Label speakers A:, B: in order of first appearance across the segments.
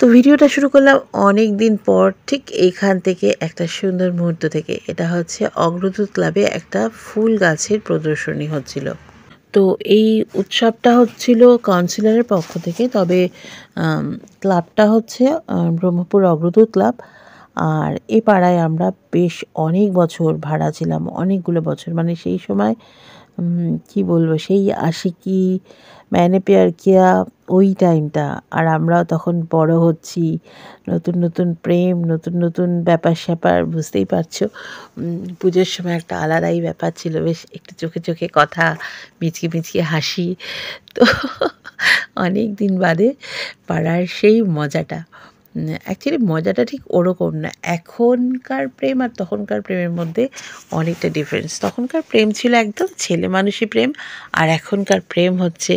A: তো ভিডিওটা শুরু করলাম অনেক দিন পর, ঠিক এইখান থেকে একটা সুন্দর মুহূর্ত থেকে। এটা হচ্ছে অগ্রদূত ক্লাবে একটা ফুল গাছের প্রদর্শনী হচ্ছিল। তো এই উৎসবটা হচ্ছিল কাউন্সিলরের পক্ষ থেকে, তবে ক্লাবটা হচ্ছে ব্রহ্মপুর অগ্রদূত ক্লাব। আর এই পাড়ায় আমরা বেশ অনেক বছর ভাড়া ছিলাম, অনেকগুলো বছর, মানে সেই সময় কি বলবো, সেই আশিকি, ম্যানে প্যার কিয়া, ওই টাইমটা। আর আমরাও তখন বড় হচ্ছি, নতুন নতুন প্রেম, নতুন নতুন ব্যাপার স্যাপার, বুঝতেই পারছো। পুজোর সময় একটা আলাদাই ব্যাপার ছিল, বেশ একটু চোখে চোখে কথা, মিচকি মিচকি হাসি। তো অনেক দিন বাদে পাড়ার সেই মজাটা। অ্যাকচুয়ালি মজাটা ঠিক ওরকম না। এখনকার প্রেম আর তখনকার প্রেমের মধ্যে অনেকটা ডিফারেন্স। তখনকার প্রেম ছিল একদম ছেলে মানুষই প্রেম, আর এখনকার প্রেম হচ্ছে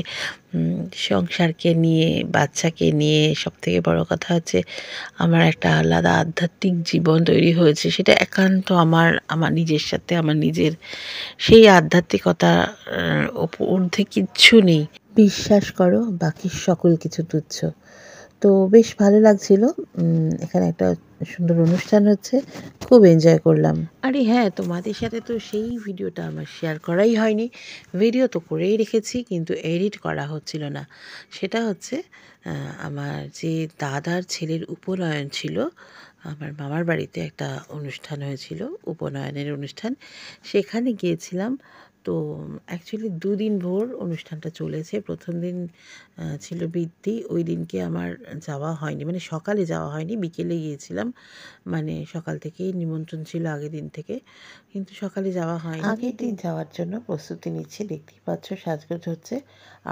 A: সংসারকে নিয়ে, বাচ্চাকে নিয়ে। সবথেকে বড় কথা হচ্ছে আমার একটা আলাদা আধ্যাত্মিক জীবন তৈরি হয়েছে, সেটা একান্ত আমার নিজের সাথে, আমার নিজের সেই আধ্যাত্মিকতার ঊর্ধ্বে কিচ্ছু নেই। বিশ্বাস করো, বাকি সকল কিছু তুচ্ছ। তো বেশ ভালো লাগছিল। এখানে একটা সুন্দর অনুষ্ঠান হচ্ছে, খুব এনজয় করলাম। আরে হ্যাঁ, তোমাদের সাথে তো সেই ভিডিওটা আমার শেয়ার করাই হয়নি। ভিডিও তো করেই রেখেছি, কিন্তু এডিট করা হচ্ছিল না। সেটা হচ্ছে আমার যে দাদার ছেলের উপনয়ন ছিল, আমার মামার বাড়িতে একটা অনুষ্ঠান হয়েছিল, উপনয়নের অনুষ্ঠান। সেখানে গিয়েছিলাম। তো অ্যাকচুয়ালি 2 দিন ভোর অনুষ্ঠানটা চলেছে। প্রথম দিন ছিল বৃদ্ধি। ওই দিনকে আমার যাওয়া হয়নি, মানে সকালে যাওয়া হয়নি, বিকেলে গিয়েছিলাম। মানে সকাল থেকেই নিমন্ত্রণ ছিল আগের দিন থেকে, কিন্তু সকালে যাওয়া হয়নি। আগের দিন যাওয়ার জন্য প্রস্তুতি নিচ্ছি, দেখতেই পাচ্ছ সাজগোজ হচ্ছে।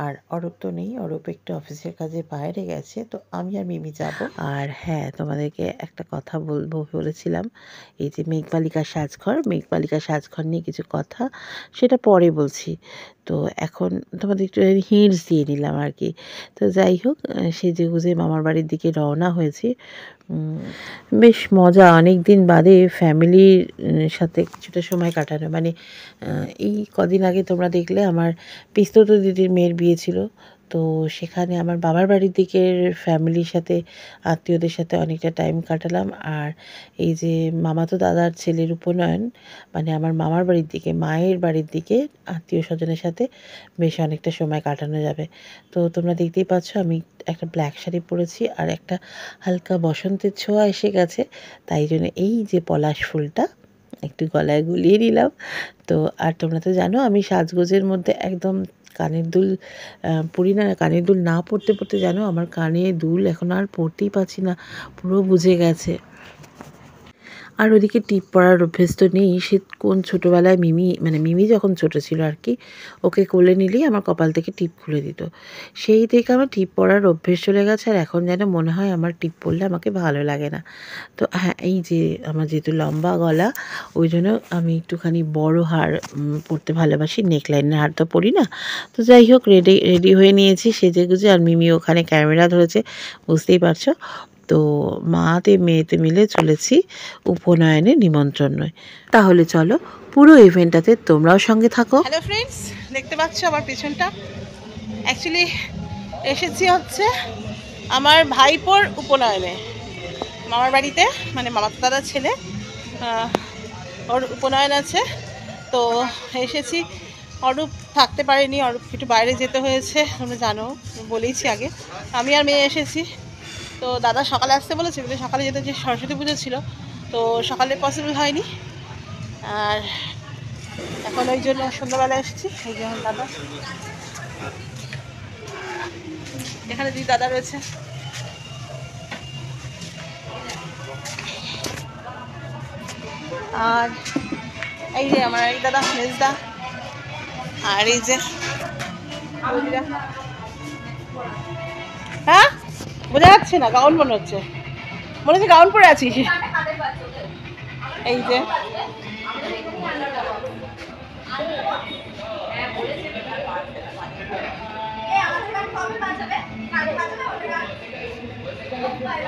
A: আর অরূপ তো নেই, অরূপ একটু অফিসের কাজে বাইরে গেছে, তো আমি আর মিমি যাব। আর হ্যাঁ, তোমাদেরকে একটা কথা বলেছিলাম, এই যে মেঘবালিকা সাজঘর নিয়ে কিছু কথা, সেটা পরে বলছি। তো এখন তোমাদের একটু হিন্টস দিয়ে নিলাম আর কি। তো যাই হোক, সেজেগুজে মামার বাড়ির দিকে রওনা হয়েছি। বেশ মজা, অনেক দিন বাদে ফ্যামিলির সাথে কিছুটা সময় কাটানো। মানে এই কদিন আগে তোমরা দেখলে আমার পিস্তত দিদির মেয়ের বিয়ে ছিল। তো সেখানে আমার বাবার বাড়ির দিকের ফ্যামিলির সাথে, আত্মীয়দের সাথে অনেকটা টাইম কাটালাম। আর এই যে মামাতো দাদার ছেলের উপনয়ন, মানে আমার মামার বাড়ির দিকে, মায়ের বাড়ির দিকে আত্মীয় স্বজনের সাথে বেশ অনেকটা সময় কাটানো যাবে। তো তোমরা দেখতেই পাচ্ছ আমি একটা ব্ল্যাক শাড়ি পরেছি, আর একটা হালকা বসন্তের ছোঁয়া এসে গেছে, তাই জন্য এই যে পলাশ ফুলটা একটু গলায় গুলিয়ে নিলাম। তো আর তোমরা তো জানো আমি সাজগোজের মধ্যে একদম কানের দুল পরি না। কানের দুল না পরতে জানো আমার কানে দুল এখন আর পরতেই পারছি না, পুরো বুঝে গেছে। আর ওদিকে টিপ পরার অভ্যেস তো নেই। সে কোন ছোটোবেলায় মিমি যখন ছোটো ছিল আর কি, ওকে কোলে নিলেই আমার কপাল থেকে টিপ খুলে দিত। সেই থেকে আমার টিপ পরার অভ্যেস চলে গেছে। আর এখন যেন মনে হয় আমার টিপ পরলে আমাকে ভালো লাগে না। তো হ্যাঁ, এই যে আমার যেহেতু লম্বা গলা, ওই জন্য আমি একটুখানি বড় হার পরতে ভালোবাসি। নেকলাইনের হার তো পরি না। তো যাই হোক, রেডি হয়ে নিয়েছি সেজেগুজে। আর মিমি ওখানে ক্যামেরা ধরেছে, বুঝতেই পারছো। তো মাতে মেয়েতে মিলে চলেছি উপনয়নের নিমন্ত্রণে। তাহলে চলো পুরো ইভেন্টটাতে তোমরাও সঙ্গে থাকো।
B: হ্যালো ফ্রেন্ডস, দেখতে পাচ্ছ আমার পেছনটা। অ্যাকচুয়ালি এসেছি হচ্ছে আমার ভাইপোর উপনয়নে, মামার বাড়িতে, মানে মামাতো দাদার ছেলে, ওর উপনয়ন আছে। তো এসেছি। অরূপ থাকতে পারেনি, অরূপ একটু বাইরে যেতে হয়েছে, তোমরা জানো, বলেইছি আগে। আমি আর মেয়ে এসেছি। তো দাদা সকালে আসতে বলেছে, কিন্তু সকালে যেতে, যে সরস্বতী পুজো ছিল, তো সকালে পসিবল হয়নি। আর এখন ওই জন্য সন্ধ্যাবেলা এসেছি। এই যে দাদা, এখানে দুই দাদা রয়েছে। আর এই যে আমার এই দাদা মেজদা, আর এই যে হ্যাঁ বোঝা যাচ্ছে না, গাউন মনে হচ্ছে গাউন পরে আছিস। এই যে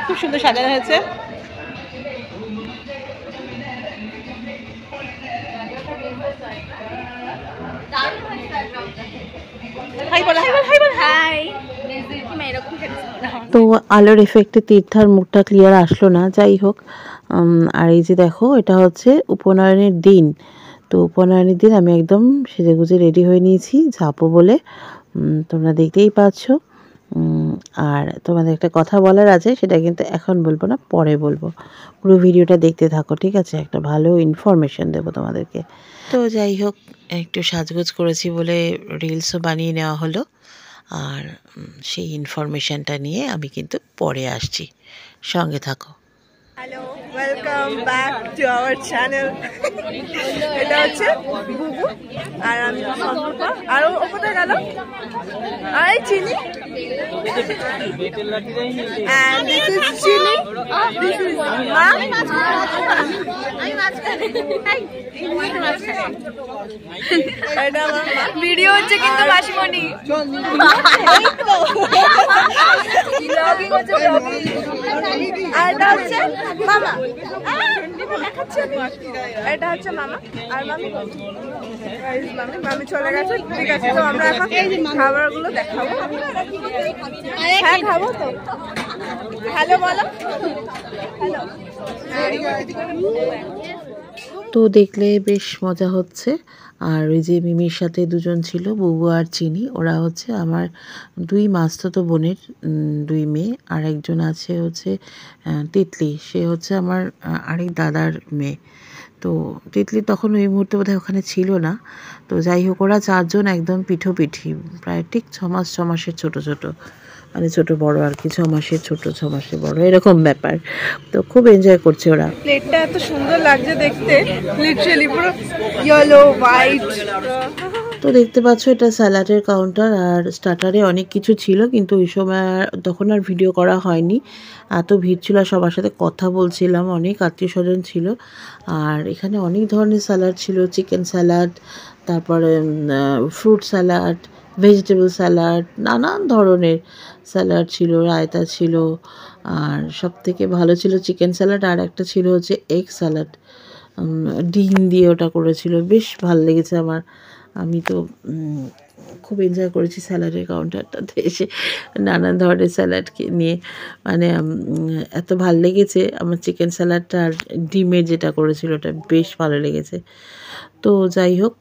B: খুব সুন্দর সাজানো হয়েছে। হাই বল, হাই বল, হাই বল, হাই।
A: তো আলোর এফেক্টে তীর্থার মুখটা ক্লিয়ার আসলো না, যাই হোক। আর এই যে দেখো, এটা হচ্ছে উপনয়নের দিন। তো উপনয়নের দিন আমি একদম সেজেগুজে রেডি হয়ে নিয়েছি যাবো বলে। তোমরা দেখতেই পাচ্ছ। আর তোমাদের একটা কথা বলার আছে, সেটা কিন্তু এখন বলবো না, পরে বলবো। পুরো ভিডিওটা দেখতে থাকো, ঠিক আছে? একটা ভালো ইনফরমেশন দেবো তোমাদেরকে। তো যাই হোক, একটু সাজগোজ করেছি বলে রিলসও বানিয়ে নেওয়া হলো। আর সেই ইনফরমেশনটা নিয়ে আমি কিন্তু পরে আসছি, সঙ্গে থাকো।
B: Hello, welcome back to our channel. এটা হচ্ছে বুবু আর আমি সম্পর্কা। আর ও কোথায় গেল? আর এই চিনি। And this is Chili. This is Ma. এটা আমার মা।
C: ভিডিও হচ্ছে কিন্তু মাসিমণি ব্লগিং হচ্ছে ব্লগিং।
B: আর এটা হচ্ছে মামা। এটা হচ্ছে মামা আর মামি। মামি মামি চলে গেছে, ঠিক আছে। তো আমরা এখন খাবারগুলো দেখাবো। হ্যাঁ, খাবো তো। হ্যালো বলো, হ্যালো।
A: তো দেখলে বেশ মজা হচ্ছে। আর ওই যে মিমির সাথে দুজন ছিল, বুবু আর চিনি, ওরা হচ্ছে আমার দুই মাস্তুতো বোনের দুই মেয়ে। আর একজন আছে হচ্ছে তিতলি, সে হচ্ছে আমার আরেক দাদার মেয়ে। তো তিতলি তখন ওই মুহূর্তে বোধহয় ওখানে ছিল না। তো যাই হোক, ওরা চারজন একদম পিঠোপিঠি, প্রায় ঠিক 6 মাসের ছোট ছোট, মানে ছোট বড় আর কি, 6 মাসের ছোট 6 মাসের বড়, এরকম ব্যাপার। তো খুব এনজয় করছে ওরা।
B: প্লেটটা এত সুন্দর লাগছে দেখতে, লিটারালি পুরো ইয়েলো হোয়াইট।
A: তো দেখতে পাচ্ছ, এটা স্যালাডের কাউন্টার। আর স্টার্টারে অনেক কিছু ছিল, কিন্তু ওই সময় তখন আর ভিডিও করা হয়নি, এত ভিড় ছিল। সবার সাথে কথা বলছিলাম, অনেক আত্মীয় স্বজন ছিল। আর এখানে অনেক ধরনের স্যালাড ছিল, চিকেন স্যালাড, তারপরে ফ্রুট স্যালাড, ভেজিটেবল স্যালাড, নানান ধরনের স্যালাড ছিল, রায়তা ছিল। আর সব থেকে ভালো ছিল চিকেন স্যালাড। আর একটা ছিল হচ্ছে এগ স্যালাড, ডিম দিয়ে ওটা করেছিল, বেশ ভালো লেগেছে আমার। আমি তো খুব এনজয় করেছি স্যালাডের কাউন্টারটাতে এসে, নানান ধরনের স্যালাড নিয়ে। মানে এত ভালো লেগেছে আমার চিকেন স্যালাডটা। আর ডিমের যেটা করেছিল ওটা বেশ ভালো লেগেছে। তো যাই হোক,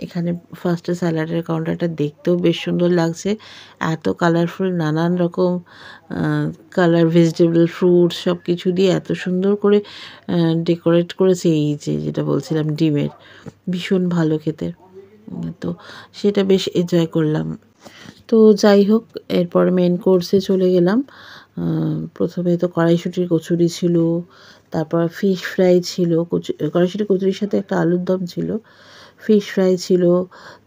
A: এখানে ফার্স্টে স্যালাডের কাউন্টারটা দেখতেও বেশ সুন্দর লাগছে, এত কালারফুল, নানান রকম কালার, ভেজিটেবল, ফ্রুটস সব কিছু দিয়ে এত সুন্দর করে ডেকোরেট করেছে। এই যে যেটা বলছিলাম, ডিমের, ভীষণ ভালো খেতে। তো সেটা বেশ এনজয় করলাম। তো যাই হোক, এরপর মেন কোর্সে চলে গেলাম। প্রথমে তো কড়াইশুঁটির কচুরি ছিল, তারপর ফিশ ফ্রাই ছিল, কড়াইশুঁটির কচুরির সাথে একটা আলুর দম ছিল, ফিশ ফ্রাই ছিল,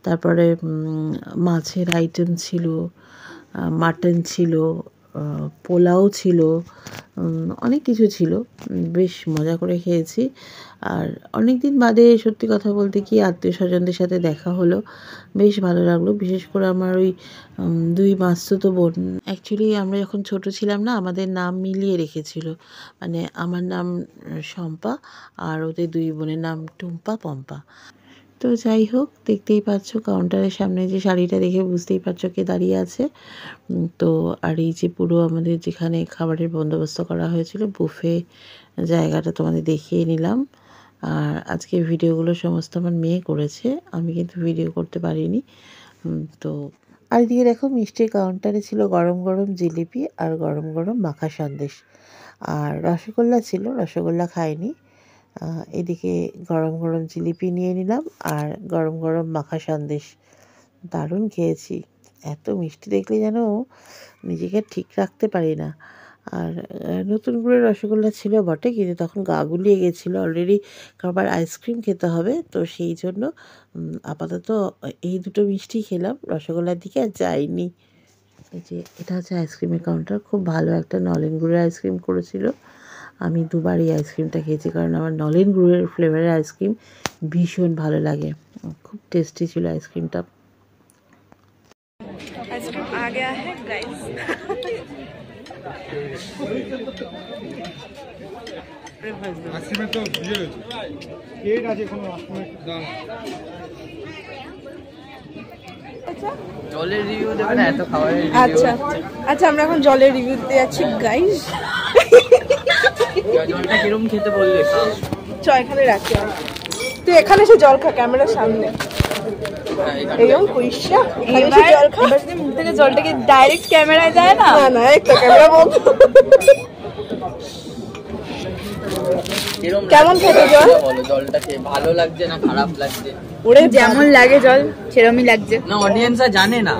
A: তারপরে মাছের আইটেম ছিল, মাটন ছিল, পোলাও ছিল, অনেক কিছু ছিল। বেশ মজা করে খেয়েছি। আর অনেক দিন বাদে সত্যি কথা বলতে কি আত্মীয় স্বজনদের সাথে দেখা হলো, বেশ ভালো লাগলো। বিশেষ করে আমার ওই দুই মাস্তুতো বোন, অ্যাকচুয়ালি আমরা যখন ছোট ছিলাম না, আমাদের নাম মিলিয়ে রেখেছিল। মানে আমার নাম শম্পা আর ওদের দুই বোনের নাম টুম্পা, পম্পা। তো যাই হোক, দেখতেই পাচ্ছ কাউন্টারের সামনে যে শাড়িটা দেখে বুঝতেই পারছো কে দাঁড়িয়ে আছে। তো আর এই যে পুরো আমাদের যেখানে খাবারের বন্দোবস্ত করা হয়েছিল, বুফে জায়গাটা তোমাদের দেখিয়ে নিলাম। আর আজকে ভিডিওগুলো সমস্ত আমার মেয়ে করেছে, আমি কিন্তু ভিডিও করতে পারিনি। তো আর এদিকে দেখো, মিষ্টির কাউন্টারে ছিল গরম গরম জিলিপি আর গরম গরম মাখা সন্দেশ। আর রসগোল্লা ছিল, রসগোল্লা খাইনি। এদিকে গরম গরম জিলিপি নিয়ে নিলাম আর গরম গরম মাখা সন্দেশ, দারুণ খেয়েছি। এত মিষ্টি দেখলে যেন নিজেকে ঠিক রাখতে পারি না। আর নতুন করে রসগোল্লা ছিল বটে, কিন্তু তখন গা গুলিয়ে গেছিলো অলরেডি, আবার আইসক্রিম খেতে হবে। তো সেই জন্য আপাতত এই দুটো মিষ্টি খেলাম, রসগোল্লার দিকে আর যাইনি। এই যে এটা হচ্ছে আইসক্রিমের কাউন্টার, খুব ভালো একটা নলেন গুড়ের আইসক্রিম করেছিল। আমি দুবার এই আইসক্রিমটা খেয়েছি, কারণ আমার নলেন গুড়ের ফ্লেভারের আইসক্রিম ভীষণ ভালো লাগে, খুব টেস্টি ছিল আইসক্রিমটা।
B: आइसक्रीम आ गया है गाइस।
D: आइसक्रीम तो ये केक আছে কোনো আইসক্রিম দাম
C: আচ্ছা
E: জলের রিভিউ দেবে না, এত খাবারের
C: আচ্ছা আচ্ছা আমরা এখন জলের রিভিউ দিতে যাচ্ছি গাইস।
E: জলটা কিরম খেতে বললে?
C: চ এখানে রাখি তুই এখানে এসে জল খা ক্যামেরার সামনে এইরকম কইসা এখানে এসে জল খা। এবার যদি মুখ থেকে জলটাকে ডাইরেক্ট ক্যামেরায় যায় না না একটা ক্যামেরা বন্ধ। কেমন খেতে জল?
E: বলো জলটা খেয়ে ভালো লাগছে না খারাপ লাগছে?
C: ওরে যেমন লাগে জল সেরকমই লাগছে।
E: না অডিয়েন্সরা জানে না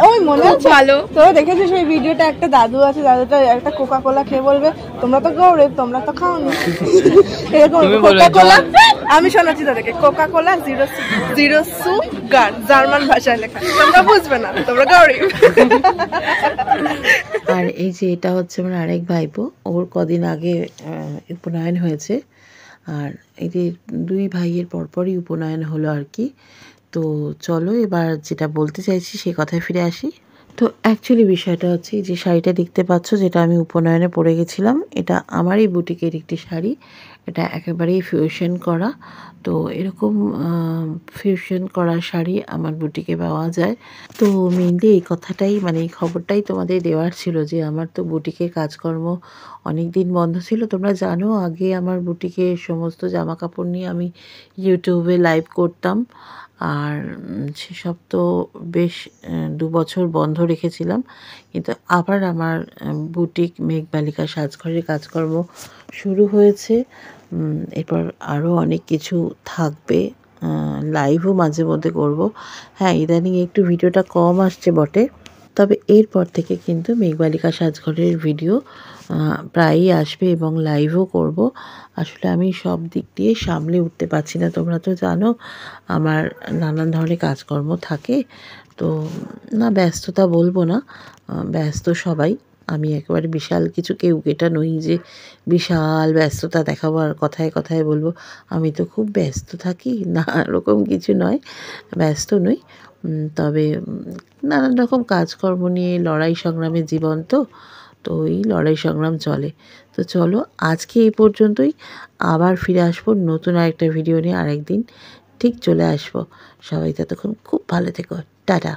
C: ওই মনে হচ্ছে ভালো। তোরা দেখেছিস ওই ভিডিওটা, একটা দাদু আছে, দাদুটা একটা কোকা কোলা খেয়ে বলবে তোমরা তো গৌরব, তোমরা তো খাওনি। এরকম কোকা কোলা, আমি শোনাচ্ছি তাদেরকে, coca cola zero sugar, German ভাষায় লেখা, তোমরা বুঝবে না, তোমরা গৌরব।
A: আর এই যে এটা হচ্ছে আমার আরেক ভাইপো, ওর কদিন আগে উপনয়ন হয়েছে। আর এই যে দুই ভাইয়ের পরপরই উপনয়ন হলো আর কি। তো চলো এবার যেটা বলতে চাইছি সে কথায় ফিরে আসি। তো অ্যাকচুয়ালি বিষয়টা হচ্ছে যে শাড়িটা দেখতে পাচ্ছ, যেটা আমি উপনয়নে পরে গেছিলাম, এটা আমারই বুটিকের একটি শাড়ি। এটা একেবারেই ফিউশন করা। তো এরকম ফিউশন করা শাড়ি আমার বুটিকে পাওয়া যায়। তো মেনলি এই কথাটাই, মানে এই খবরটাই তোমাদের দেওয়ার ছিল যে আমার তো বুটিকের কাজকর্ম অনেক দিন বন্ধ ছিল। তোমরা জানো আগে আমার বুটিকের সমস্ত জামা কাপড় নিয়ে আমি ইউটিউবে লাইভ করতাম। আর সেসব তো বেশ 2 বছর বন্ধ রেখেছিলাম। কিন্তু আবার আমার বুটিক মেঘবালিকা সাজঘরের কাজকর্ম শুরু হয়েছে। এরপর আরও অনেক কিছু থাকবে, লাইভও মাঝে মধ্যে করব। হ্যাঁ, ইদানিং একটু ভিডিওটা কম আসছে বটে, তবে এরপর থেকে কিন্তু মেঘবালিকা সাজঘরের ভিডিও প্রায়ই আসবে এবং লাইভও করব। আসলে আমি সব দিক দিয়ে সামলে উঠতে পারছি না, তোমরা তো জানো আমার নানান ধরনের কাজকর্ম থাকে। তো না ব্যস্ততা বলবো না, ব্যস্ত সবাই। আমি একেবারে বিশাল কিছু কেউ এটা নই যে বিশাল ব্যস্ততা দেখাবো আর কথায় কথায় বলবো আমি তো খুব ব্যস্ত থাকি, না এরকম কিছু নয়, ব্যস্ত নই। তবে নানান রকম কাজকর্ম নিয়ে লড়াই সংগ্রামের জীবন, তো এই লড়াই সংগ্রাম চলে। তো চলো আজকে এই পর্যন্তই, আবার ফিরে আসবো নতুন আরেকটা ভিডিও নিয়ে, আরেকদিন ঠিক চলে আসবো। সবাই ততক্ষণ খুব ভালো থেকো, টাটা।